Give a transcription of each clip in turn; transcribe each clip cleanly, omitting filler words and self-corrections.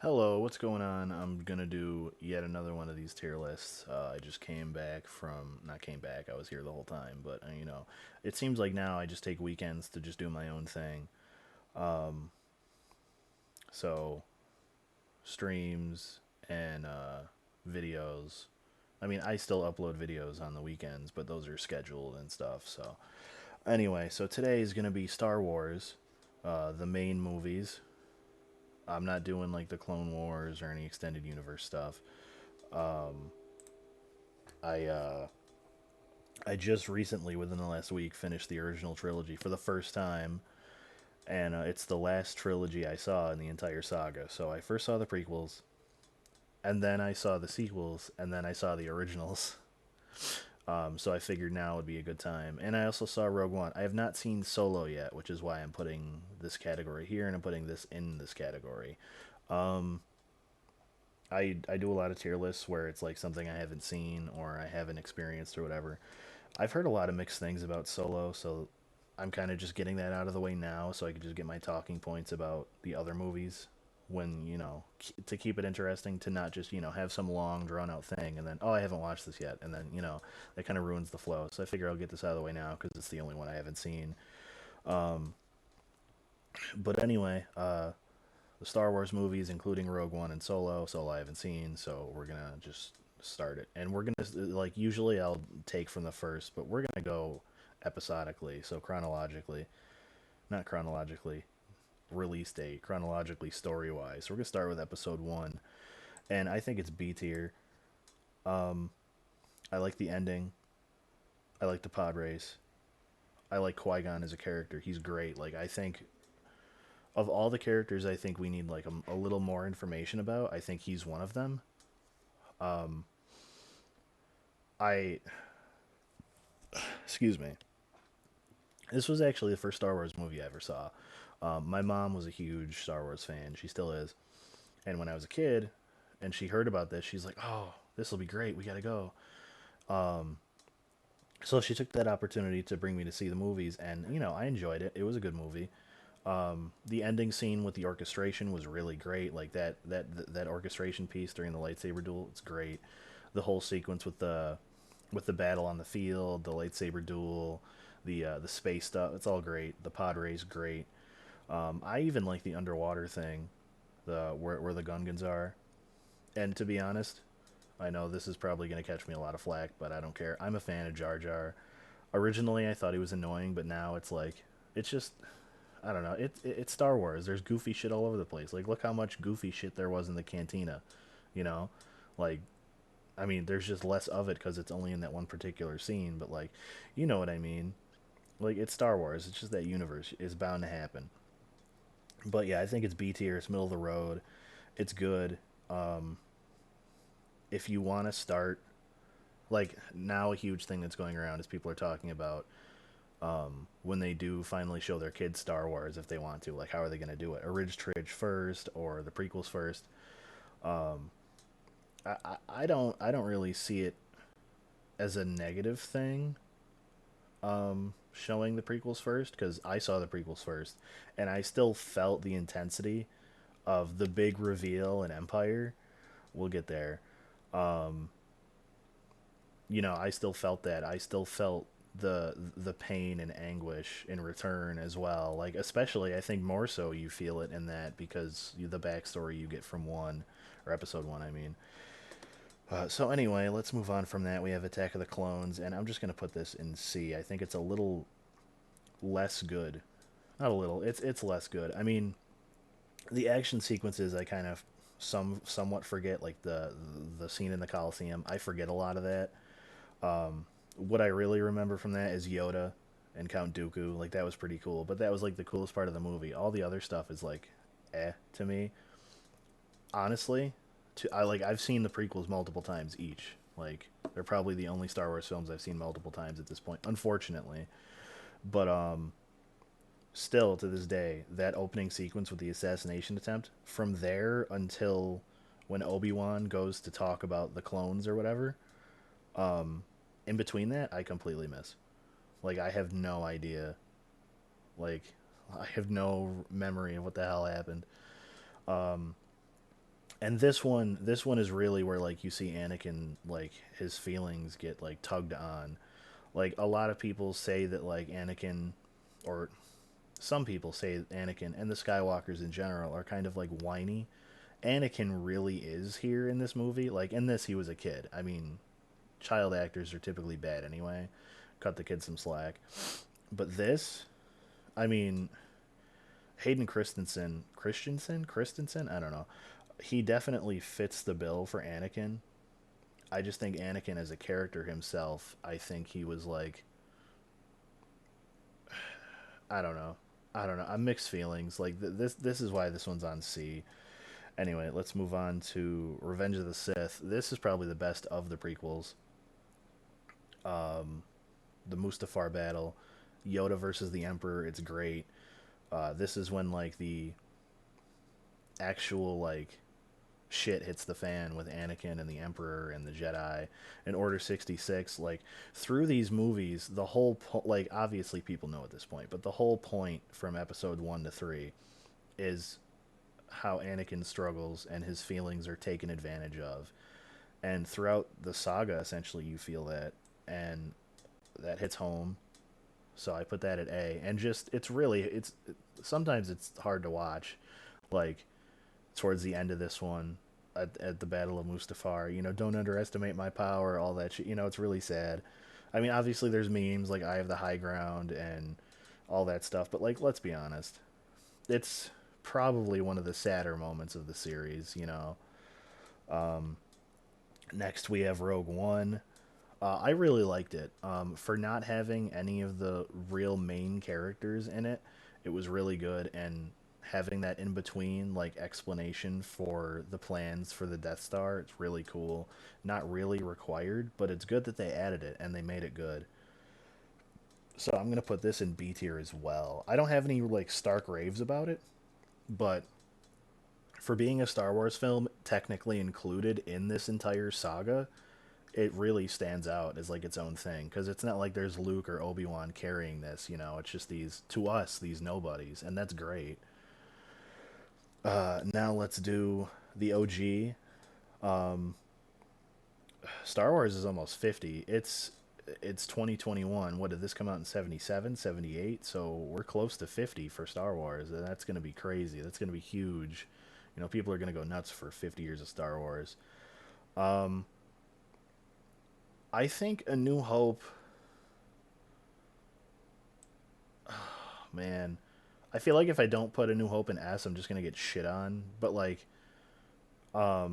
Hello, what's going on? I'm gonna do yet another one of these tier lists. I just came back from, not came back, I was here the whole time, but it seems like now I just take weekends to just do my own thing. Um, so, streams and videos. I mean, I still upload videos on the weekends, but those are scheduled and stuff. So, anyway, so today is gonna be Star Wars, the main movies. I'm not doing like the Clone Wars or any extended universe stuff. Um, I I just recently, within the last week, finished the original trilogy for the first time, and it's the last trilogy I saw in the entire saga. So I first saw the prequels, and then I saw the sequels, and then I saw the originals. So I figured now would be a good time. And I also saw Rogue One. I have not seen Solo yet, which is why I'm putting this category here, and I'm putting this in this category. Um, I do a lot of tier lists where it's like something I haven't seen or I haven't experienced or whatever. I've heard a lot of mixed things about Solo, so I'm kind of just getting that out of the way now so I can just get my talking points about the other movies when, to keep it interesting, to not just, have some long drawn out thing and then, oh, I haven't watched this yet. And then, that kind of ruins the flow. So I figure I'll get this out of the way now because it's the only one I haven't seen. Um, but anyway, the Star Wars movies, including Rogue One and Solo. Solo I haven't seen, so we're gonna just start it. And we're gonna like usually I'll take from the first, but we're gonna go episodically, so chronologically, not chronologically, release date, chronologically story wise. So we're gonna start with Episode One, and I think it's B tier. Um, I like the ending. I like the pod race. I like Qui Gon as a character. He's great. Like I think of all the characters, I think we need like a little more information about. I think he's one of them. Um, I excuse me. This was actually the first Star Wars movie I ever saw. My mom was a huge Star Wars fan. She still is. And when I was a kid, and she heard about this, she's like, "Oh, this will be great. We gotta go." Um, so she took that opportunity to bring me to see the movies, and I enjoyed it. It was a good movie. The ending scene with the orchestration was really great. Like that orchestration piece during the lightsaber duel, it's great. The whole sequence with the battle on the field, the lightsaber duel, the space stuff, it's all great. The pod race, great. I even like the underwater thing, the where the Gungans are. And to be honest, I know this is probably going to catch me a lot of flack, but I don't care. I'm a fan of Jar Jar. Originally, I thought he was annoying, but now it's like it's just I don't know. It's Star Wars. There's goofy shit all over the place. Like look how much goofy shit there was in the cantina, you know? Like I mean, there's just less of it cuz it's only in that one particular scene, but like you know what I mean? Like it's Star Wars. It's just that universe is bound to happen. But yeah, I think it's B tier. It's middle of the road. It's good. Um if you want to start like now a huge thing that's going around is people are talking about when they do finally show their kids Star Wars if they want to. Like, how are they going to do it? Orig Tridge first or the prequels first? Um, I don't really see it as a negative thing. Showing the prequels first because I saw the prequels first, and I still felt the intensity of the big reveal in Empire. We'll get there. Um, I still felt that. I still felt the pain and anguish in return as well. Like especially, I think more so you feel it in that because the backstory you get from one or episode one. I mean. So anyway, let's move on from that. We have Attack of the Clones, and I'm just gonna put this in C. I think it's a little less good. Not a little. It's less good. I mean, the action sequences I kind of somewhat forget, like the scene in the Coliseum. I forget a lot of that. What I really remember from that is Yoda and Count Dooku. Like that was pretty cool. But that was like the coolest part of the movie. All the other stuff is like, to me. Honestly, I've seen the prequels multiple times each. Like they're probably the only Star Wars films I've seen multiple times at this point. Unfortunately, but still to this day, that opening sequence with the assassination attempt, from there until when Obi-Wan goes to talk about the clones or whatever, in between that, I completely miss. Like I have no idea. Like I have no memory of what the hell happened. And this one is really where like you see Anakin, like his feelings get like tugged on. Like a lot of people say that like Anakin, or some people say Anakin and the Skywalkers in general are kind of like whiny. Anakin really is here in this movie. Like in this, he was a kid. I mean, child actors are typically bad anyway. Cut the kid some slack. But this, I mean, Hayden Christensen, I don't know. He definitely fits the bill for Anakin. I just think Anakin as a character himself, I think he was like, I don't know. I don't know. I'm mixed feelings. Like this is why this one's on C. Anyway, let's move on to Revenge of the Sith. This is probably the best of the prequels. The Mustafar battle, Yoda versus the Emperor. It's great. This is when like the actual like shit hits the fan with Anakin and the Emperor and the Jedi and Order 66. Like through these movies, the whole like obviously people know at this point, but the whole point from episode 1 to 3 is how Anakin struggles and his feelings are taken advantage of. And throughout the saga essentially you feel that, and that hits home. So I put that at A. And just it's really it's sometimes it's hard to watch, like towards the end of this one, at the Battle of Mustafar. You know, don't underestimate my power, all that shit. You know, it's really sad. I mean, obviously there's memes like I have the high ground and all that stuff, but like let's be honest, it's probably one of the sadder moments of the series. You know. Next we have Rogue One. I really liked it. For not having any of the real main characters in it, it was really good, and having that in between like explanation for the plans for the Death Star, it's really cool. Not really required, but it's good that they added it and they made it good. So I'm gonna put this in B tier as well. I don't have any like stark raves about it, but for being a Star Wars film technically included in this entire saga, it really stands out as like its own thing, because it's not like there's Luke or Obi-Wan carrying this. You know, it's just these, to us, these nobodies, and that's great. Now let's do the OG. Star Wars is almost 50. It's 2021. What did this come out in 77, 78? So we're close to 50 for Star Wars, and that's going to be crazy. That's going to be huge. You know, people are going to go nuts for 50 years of Star Wars. I think A New Hope, man, I feel like if I don't put A New Hope in S, I'm just gonna get shit on. But like, A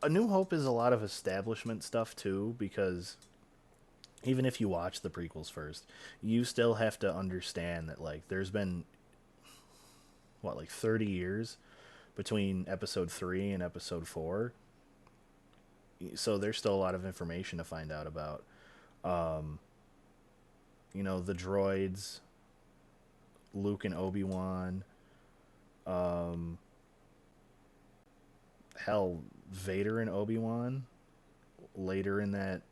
New Hope is a lot of establishment stuff too, because even if you watch the prequels first, you still have to understand that like there's been what, like 30 years between episode 3 and episode 4. So there's still a lot of information to find out about. You know, the droids, Luke and Obi-Wan, hell, Vader and Obi-Wan later in that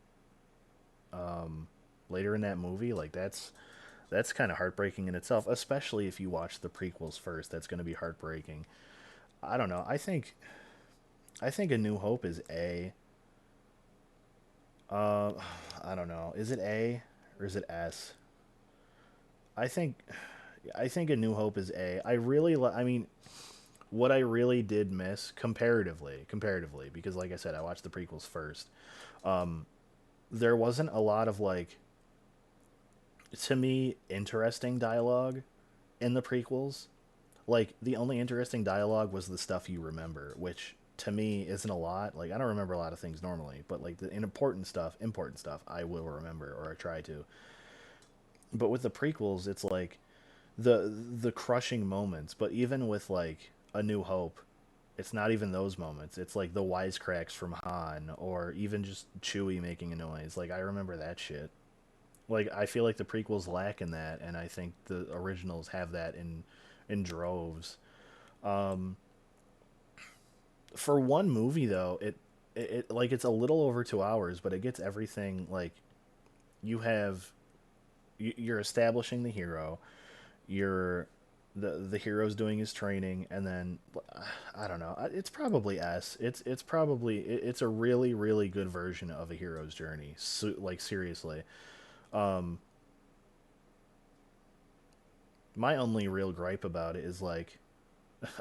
later in that movie. Like that's kind of heartbreaking in itself, especially if you watch the prequels first. That's going to be heartbreaking. I don't know. I think A New Hope is A. Uh, I don't know. Is it A or is it S? I think I think A New Hope is A. I mean, what I really did miss comparatively, because like I said, I watched the prequels first. There wasn't a lot of like, to me, interesting dialogue in the prequels. Like the only interesting dialogue was the stuff you remember, which to me isn't a lot. Like I don't remember a lot of things normally, but like the important stuff I will remember, or I try to. But with the prequels, it's like the crushing moments. But even with like A New Hope, it's not even those moments. It's like the wisecracks from Han, or even just Chewie making a noise. Like I remember that shit. Like I feel like the prequels lack in that, and I think the originals have that in droves. For one movie though, it like it's a little over 2 hours, but it gets everything. Like you have you're establishing the hero. You're the hero's doing his training, and then I don't know. It's probably S. It's probably it's a really really good version of a hero's journey. So, like seriously, my only real gripe about it is like,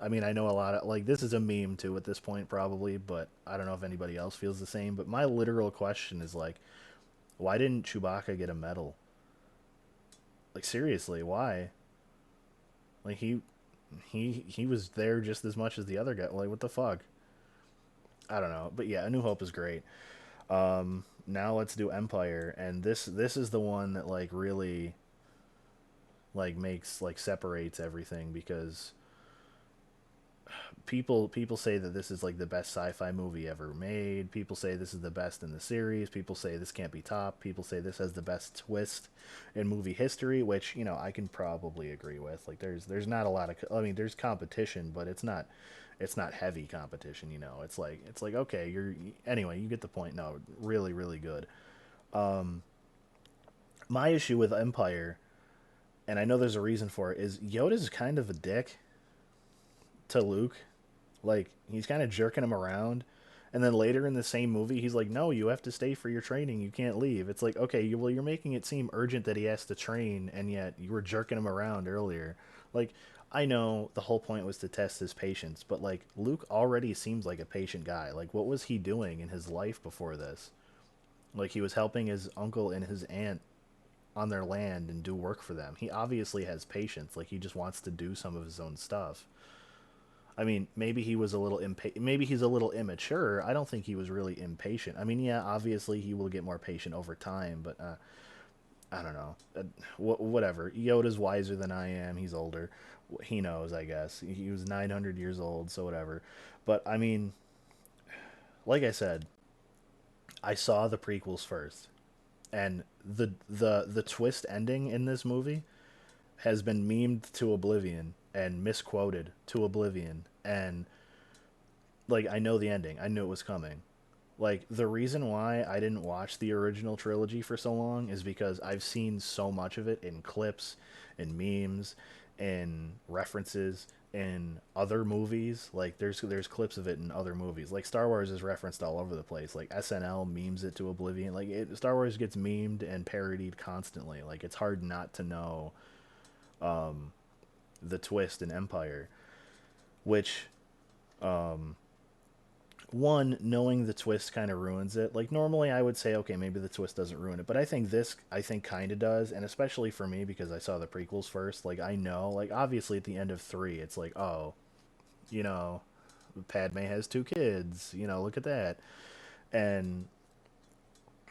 I mean, I know a lot of like this is a meme too at this point probably, but I don't know if anybody else feels the same. But my literal question is like, why didn't Chewbacca get a medal? Like seriously, why? Like he was there just as much as the other guy. Like what the fuck? I don't know. But yeah, A New Hope is great. Now let's do Empire, and this is the one that like really like makes like separates everything because people say that this is like the best sci-fi movie ever made. People say this is the best in the series. People say this can't be topped. People say this has the best twist in movie history, which you know I can probably agree with. Like there's not a lot of I mean there's competition, but it's not heavy competition. You know, it's like okay, you're anyway. You get the point. No, really really good. My issue with Empire, and I know there's a reason for it, is Yoda's kind of a dick to Luke. Like he's kind of jerking him around, and then later in the same movie, he's like, "No, you have to stay for your training. You can't leave." It's like, okay, well, you're making it seem urgent that he has to train, and yet you were jerking him around earlier. Like, I know the whole point was to test his patience, but like Luke already seems like a patient guy. Like, what was he doing in his life before this? Like, he was helping his uncle and his aunt on their land and do work for them. He obviously has patience. Like, he just wants to do some of his own stuff. I mean, maybe he was a little maybe he's a little immature. I don't think he was really impatient. I mean, yeah, obviously he will get more patient over time, but I don't know. Whatever. Yoda's wiser than I am. He's older. He knows, I guess. He was 900 years old, so whatever. But I mean, like I said, I saw the prequels first, and the twist ending in this movie has been memed to oblivion and misquoted to oblivion, and like I know the ending. I knew it was coming. Like the reason why I didn't watch the original trilogy for so long is because I've seen so much of it in clips, in memes, in references, in other movies. Like there's clips of it in other movies. Like Star Wars is referenced all over the place. Like SNL memes it to oblivion. Like Star Wars gets memed and parodied constantly. Like it's hard not to know the twist in Empire, which one, knowing the twist kind of ruins it. Like normally I would say okay, maybe the twist doesn't ruin it, but I think kind of does, and especially for me because I saw the prequels first. Like I know, like obviously at the end of 3 it's like, oh, you know, Padme has 2 kids, you know, look at that. And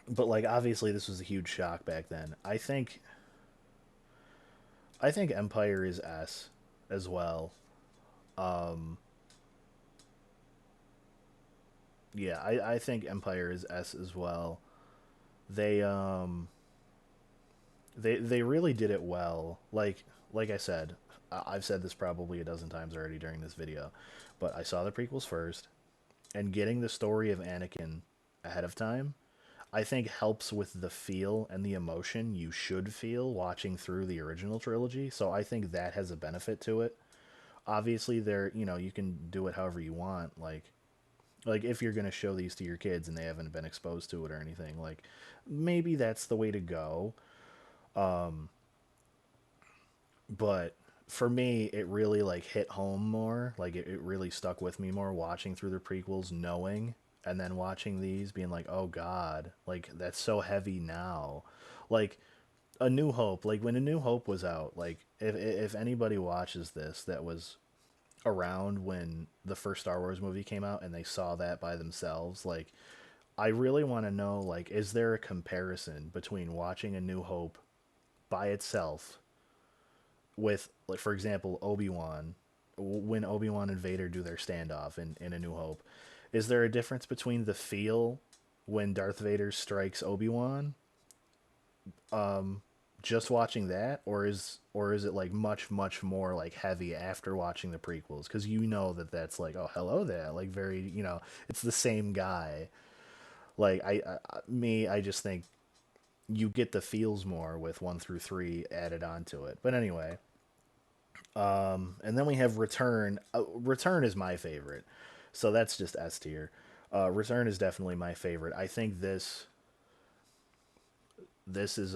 but like obviously this was a huge shock back then. I think Empire is S as well. Yeah, I think Empire is S as well. They they really did it well. Like I said, I've said this probably a dozen times already during this video, but I saw the prequels first, and getting the story of Anakin ahead of time, I think helps with the feel and the emotion you should feel watching through the original trilogy. So I think that has a benefit to it. Obviously, there you know you can do it however you want. Like if you're gonna show these to your kids and they haven't been exposed to it or anything, like maybe that's the way to go. But for me it really like hit home more, like it really stuck with me more watching through the prequels knowing, and then watching these being like, oh god, like that's so heavy now. Like A New Hope, like when A New Hope was out, like if anybody watches this that was around when the first Star Wars movie came out and they saw that by themselves, like I really want to know, like, is there a comparison between watching A New Hope by itself with, like, for example, Obi-Wan, when Obi-Wan and Vader do their standoff in A New Hope, is there a difference between the feel when Darth Vader strikes Obi-Wan just watching that, or is it like much much more like heavy after watching the prequels, because you know that that's like, oh hello there, like very, you know, it's the same guy. Like I just think you get the feels more with 1 through 3 added onto it. But anyway, And then we have Return. Return is my favorite, so that's just S tier. Return is definitely my favorite. I think this is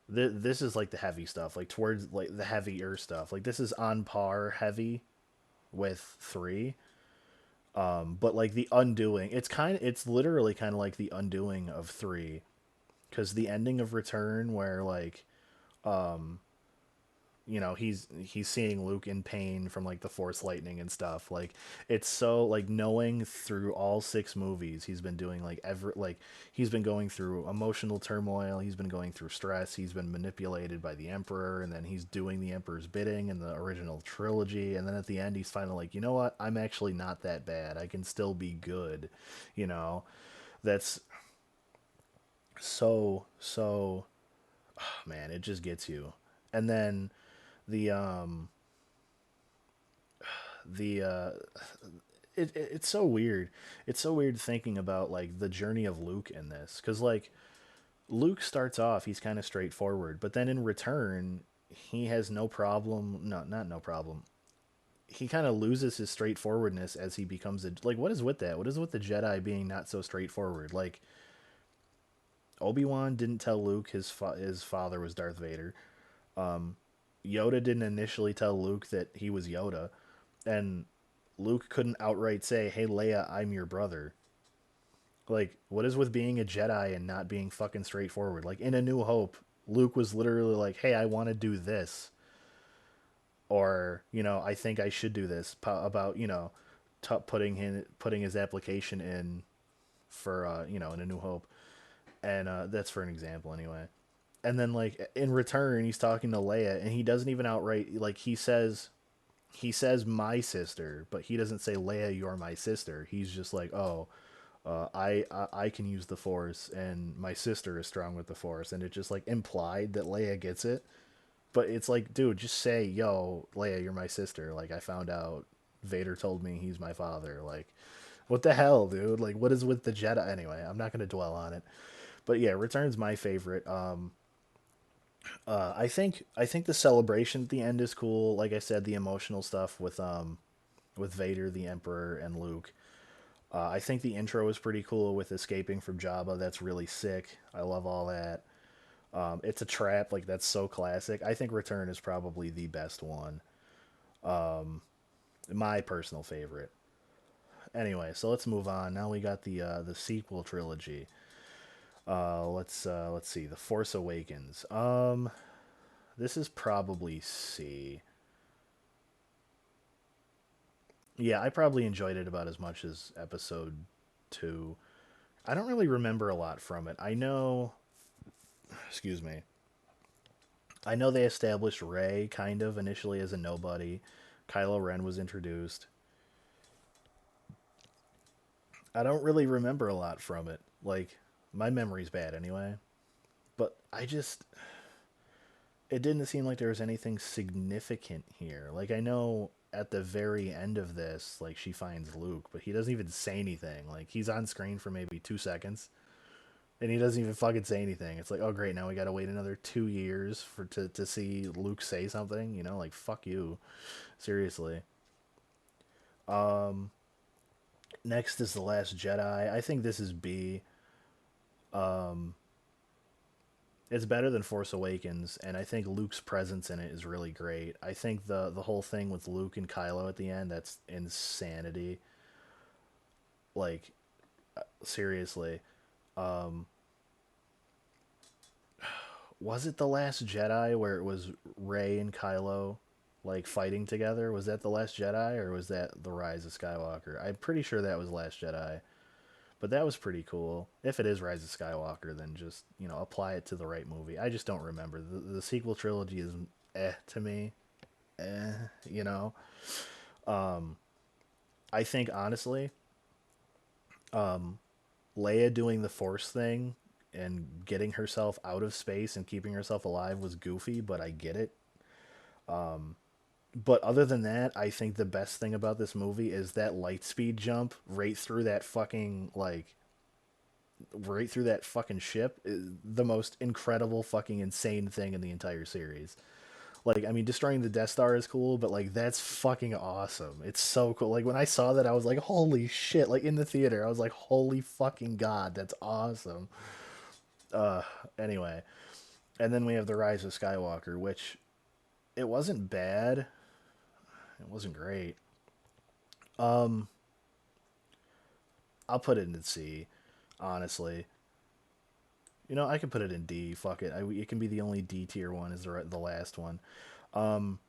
this is like the heavy stuff, like towards like the heavier stuff. Like this is on par heavy with three. But like the undoing, it's literally kind of like the undoing of three, because the ending of Return, where like he's seeing Luke in pain from like the Force lightning and stuff. Like it's so like knowing through all six movies he's been doing he's been going through emotional turmoil, he's been going through stress, he's been manipulated by the Emperor, and then he's doing the Emperor's bidding in the original trilogy, and then at the end he's finally like, you know what, I'm actually not that bad. I can still be good. You know, that's so man, it just gets you. And then the the it's so weird. It's so weird thinking about like the journey of Luke in this, cuz like Luke starts off, he's kind of straightforward, but then in Return he has no problem, no, not no problem. He kind of loses his straightforwardness as he becomes a, like, what is with that? What is with the Jedi being not so straightforward? Like Obi-Wan didn't tell Luke his father was Darth Vader. Yoda didn't initially tell Luke that he was Yoda, and Luke couldn't outright say, "Hey Leia, I'm your brother." Like, what is with being a Jedi and not being fucking straightforward? Like in A New Hope, Luke was literally like, "Hey, I want to do this," or I think I should do this about putting his application in for in A New Hope, and that's for an example anyway. And then like in Return, he's talking to Leia, and he doesn't even outright, like, he says my sister, but he doesn't say Leia, you're my sister. He's just like, oh, I can use the Force, and my sister is strong with the Force, and it just like implied that Leia gets it. But it's like, dude, just say, yo, Leia, you're my sister. Like, I found out Vader told me he's my father. Like, what the hell, dude? Like, what is with the Jedi? Anyway, I'm not gonna dwell on it. But yeah, Return's my favorite. I think the celebration at the end is cool. Like I said, the emotional stuff with Vader, the Emperor, and Luke. I think the intro is pretty cool with escaping from Jabba. That's really sick. I love all that. It's a trap, like that's so classic. I think Return is probably the best one. My personal favorite. Anyway, so let's move on. Now we got the sequel trilogy. Let's see, The Force Awakens. This is probably C. Yeah, I probably enjoyed it about as much as Episode Two. I don't really remember a lot from it. I know, excuse me. I know they established Rey kind of initially as a nobody. Kylo Ren was introduced. I don't really remember a lot from it. Like, my memory's bad anyway. But it didn't seem like there was anything significant here. Like, I know at the very end of this, like, she finds Luke, but he doesn't even say anything. Like, he's on screen for maybe 2 seconds, and he doesn't even fucking say anything. It's like, oh great, now we gotta wait another 2 years to see Luke say something. Like, fuck you, seriously. Next is The Last Jedi. I think this is B. It's better than Force Awakens, and I think Luke's presence in it is really great. I think the whole thing with Luke and Kylo at the end, that's insanity. Like, seriously. Was it The Last Jedi where it was Rey and Kylo like fighting together? Was that The Last Jedi, or was that The Rise of Skywalker? I'm pretty sure that was Last Jedi. But that was pretty cool. If it is Rise of Skywalker, then just, apply it to the right movie. I just don't remember. The sequel trilogy is to me. Eh, you know. I think honestly, Leia doing the Force thing and getting herself out of space and keeping herself alive was goofy, but I get it. But other than that, I think the best thing about this movie is that light speed jump right through that fucking ship is the most incredible fucking insane thing in the entire series. Like, I mean, destroying the Death Star is cool, but like that's fucking awesome. It's so cool. Like when I saw that, I was like, holy shit! Like in the theater, I was like, holy fucking god, that's awesome. Uh, anyway, and then we have the Rise of Skywalker, which it wasn't bad. It wasn't great. Um, I'll put it in C, honestly. You know, I could put it in D. Fuck it. It can be the only D tier one. Is the last one. Um,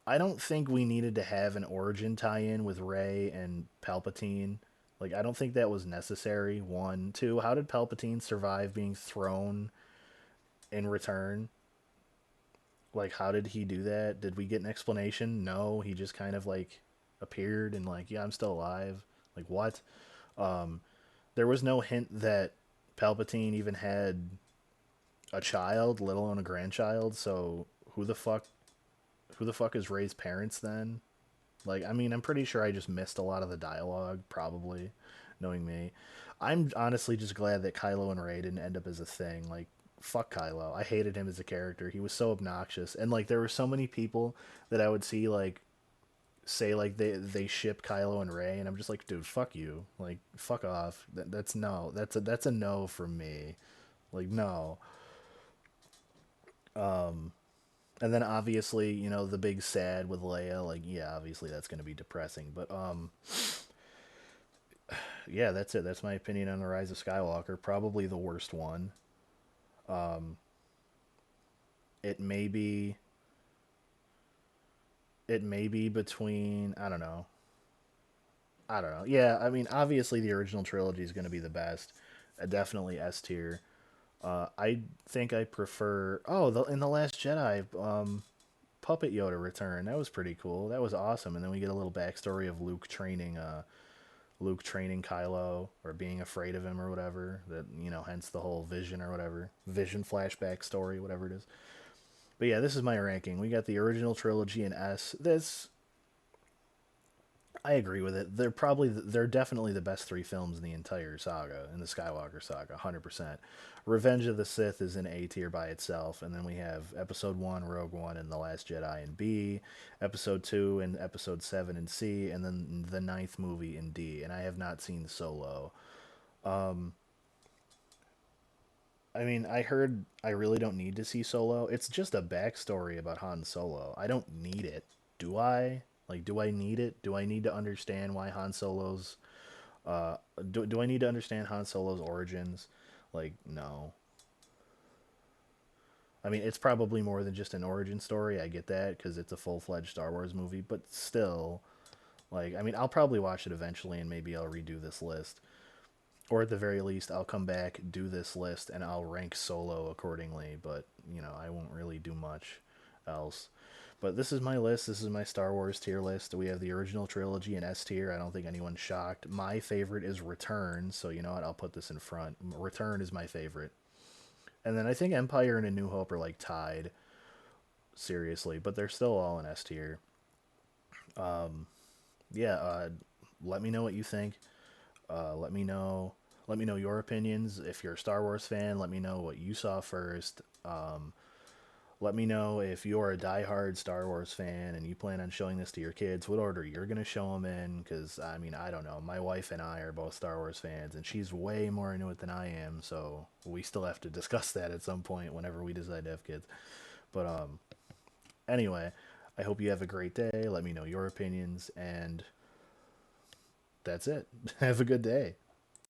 I don't think we needed to have an origin tie-in with Rey and Palpatine. Like, I don't think that was necessary. One, two. How did Palpatine survive being thrown in return? Like, how did he do that? Did we get an explanation? No, he just kind of like appeared and like, yeah, I'm still alive. Like, what? Um, there was no hint that Palpatine even had a child, let alone a grandchild. So who the fuck who the fuck is Ray's parents then? Like, I mean, I'm pretty sure I just missed a lot of the dialogue, probably, knowing me. I'm honestly just glad that Kylo and Ray didn't end up as a thing. Like, fuck Kylo. I hated him as a character. He was so obnoxious, and like there were so many people that I would see like say like they ship Kylo and Ray, and I'm just like, dude, fuck you. Like, fuck off. That's no. That's a no from me. Like, no. And then obviously, you know, the big sad with Leia, like, yeah, obviously that's going to be depressing. But yeah, that's it. That's my opinion on the Rise of Skywalker. Probably the worst one. It may be it may be between, I don't know. I don't know. Yeah, I mean, obviously the original trilogy is going to be the best. Definitely S tier. I think I prefer. Oh, in the Last Jedi, Puppet Yoda return. That was pretty cool. That was awesome. And then we get a little backstory of Luke training Kylo or being afraid of him or whatever. That, you know, hence the whole vision or whatever, vision flashback story, whatever it is. But yeah, this is my ranking. We got the original trilogy in S. This, I agree with it. They're definitely the best three films in the entire saga, in the Skywalker saga, 100%. Revenge of the Sith is in A tier by itself, and then we have Episode One, Rogue One, and The Last Jedi in B, Episode Two and Episode Seven in C, and then the ninth movie in D. And I have not seen Solo. I mean, I heard I really don't need to see Solo. It's just a backstory about Han Solo. I don't need it. Do I? Like, do I need it? Do I need to understand why Han Solo's uh do I need to understand Han Solo's origins? Like, no. I mean, it's probably more than just an origin story. I get that cuz it's a full-fledged Star Wars movie, but still, like, I mean, I'll probably watch it eventually and maybe I'll redo this list. Or at the very least, I'll come back, do this list, and I'll rank Solo accordingly. But, you know, I won't really do much else. But this is my list. This is my Star Wars tier list. We have the original trilogy in S tier. I don't think anyone's shocked. My favorite is Return. So, you know what? I'll put this in front. Return is my favorite. And then I think Empire and A New Hope are like tied, seriously. But they're still all in S tier. Yeah, let me know what you think. Let me know. Let me know your opinions. If you're a Star Wars fan, let me know what you saw first. Let me know if you're a diehard Star Wars fan and you plan on showing this to your kids, what order you're going to show them in. Because, I mean, I don't know. My wife and I are both Star Wars fans, and she's way more into it than I am. So we still have to discuss that at some point whenever we decide to have kids. But anyway, I hope you have a great day. Let me know your opinions, and that's it. Have a good day.